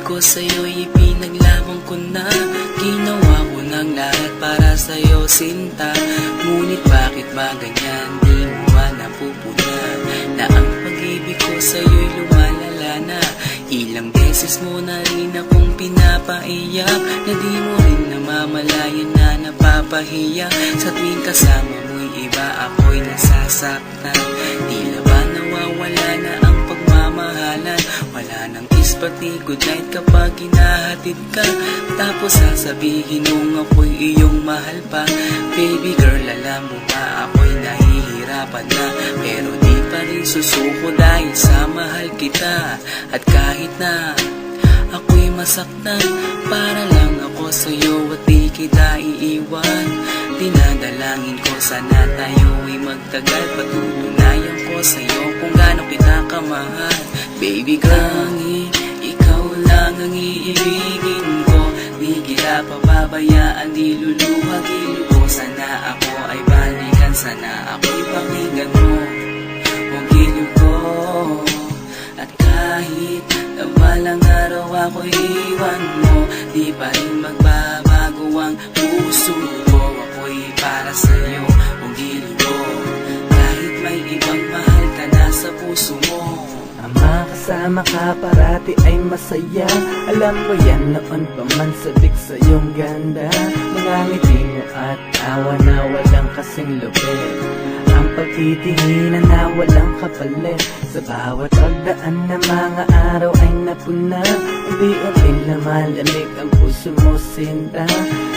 ko sa'yo'y ipinaglaban ko na. Ginawa ko ng lahat para sa'yo, sinta. Ngunit bakit ba ganyan, di mo ba napupuna na ang pag-ibig ko sa'yo'y lumalala na? Ilang beses mo na rin akong pinapaiyak, na di mo rin namamalayan na napapahiya. Sa tuwing kasama mo'y iba, ako'y nasasaktan. Tila ba nawawala na ang pagmamahalan? Wala nang kiss pati good night kapag hinahatid ka. Tapos sasabihin mong ako'y iyong mahal pa. Baby girl, alam mo ba ako'y nahihirapan na, pero di pa rin susuko dahil sa mahal kita. At kahit na ako'y masaktan, para lang ako sa'yo at di kita iiwan. Dinadalangin ko sana tayo'y magtagal, patutunayan ko sa'yo kung gaano kita kamahal. Baby girl, ikaw lang ang iibigin ko. Di kita pababayaan, di luluhagin ko. Sana ako ay balikan, sana ako'y pakinggan mo ang giliw ko. At kahit na balang araw ako'y iwan mo, di pa rin magbabago ang puso ko. Ako'y para sa'yo, ang giliw ko. Kahit may ibang mahal ka na sa puso mo. Ang makasama ka parati ay masaya. Alam mo yan noon pa man sabik sa iyong ganda. Mga ngiti mo at tawa na walang kasing lupit. Ang pagtitinginan na walang kapalit. Sa bawat pagdaan na mga araw ay napuna. Unti-unti na malamig ang puso mo, sinta.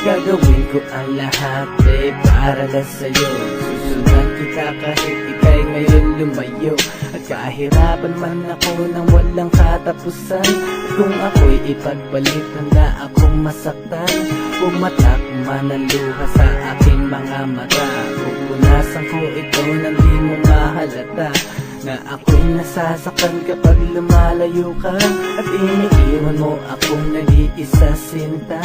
Gagawin ko ang lahat para lang sa'yo. Susundan kita kahit ika'y ngayon lumayo. At kahirapan man ako ng walang katapusan. At kung ako'y ipagbalik, handa akong masaktan. Pumatak man ang luha sa aking mga mata. Pupunasan ko ito nang di mo mahalata na ako'y nasasaktan kapag lumalayo ka. At iniiwan mo akong nag-iisa, sinta.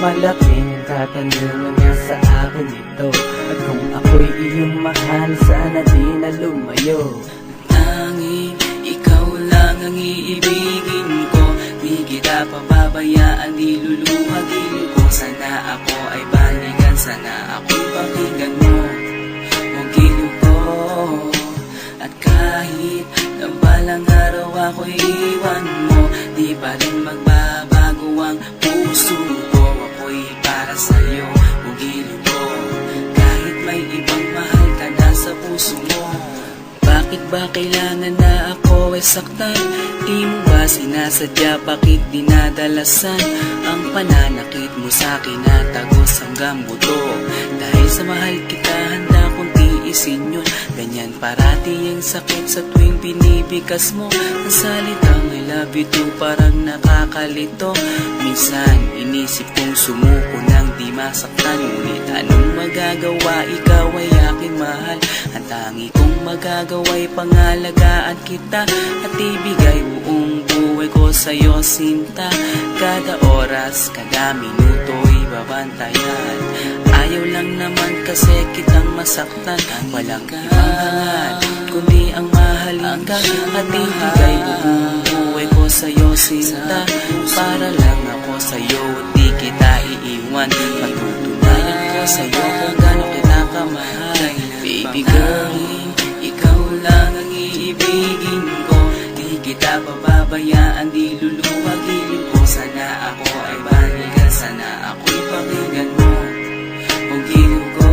Malaking katanungan nga sa akin ito. At kung ako'y iyong mahal, sana di na lumayo. Tanging ikaw lang ang iibigin ko. Di kita pababayaan, di luluhagin ko. Sana ako ay balikan, sana ako'y pakinggan mo ang giliw ko. At kahit na balang araw ako'y iwan mo, di pa rin magbabago ang puso ko. Ako'y para sa'yo, ang giliw ko. Kahit may ibang mahal ka na sa puso mo. Bakit ba kailangan na ako ay saktan? Di mo ba sinasadya, bakit dinadalasan ang pananakit mo sa'kin na tagos hanggang buto? Dahil sa mahal kita, handa kong tiisin yun. Ganyan parati ang sakit sa tuwing pinibigas mo. Ang salitang I love you too parang nakakalito. Minsan inisip kong sumuko nang di masaktan. Ngunit anong magagawa, ikaw ay aking mahal. Ang tangi kong magagawa'y pangalagaan kita at ibigay buong buhay ko sa'yo, sinta. Kada oras, kada minuto'y babantayan. Ayaw lang naman kasi kitang masaktan. Walang ibang hangad, kundi ang mahalin ka. At ibigay buong buhay ko sa'yo, sinta. Para lang ako sa'yo at di kita iiwan. Patutunayan ko sa'yo kung gaano kita kamahal. Baby girl, ikaw lang ang iibigin ko. Di kita pababayaan, di luluhagin ko. Sana ako ay balikan, sana ako'y pakinggan mo ang giliw ko.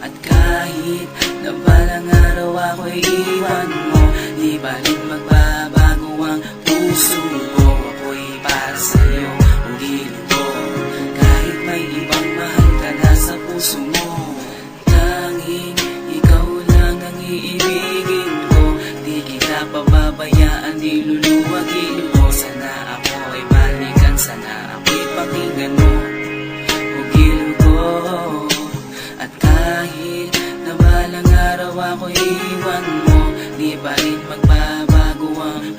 At kahit na balang araw ako'y iwan mo, di ba rin magbabago ang puso ko. Ako'y para sa'yo, ang giliw ko. Kahit may ibang mahal ka na sa puso mo. Tanging ikaw lang ang iibigin ko. Di kita pababayaan, di luluhagin ko. Sana ako ay balikan, sana ako'y pakinggan mo ang giliw ko. At kahit na balang araw ako'y iwan mo, di pa rin magbabago ang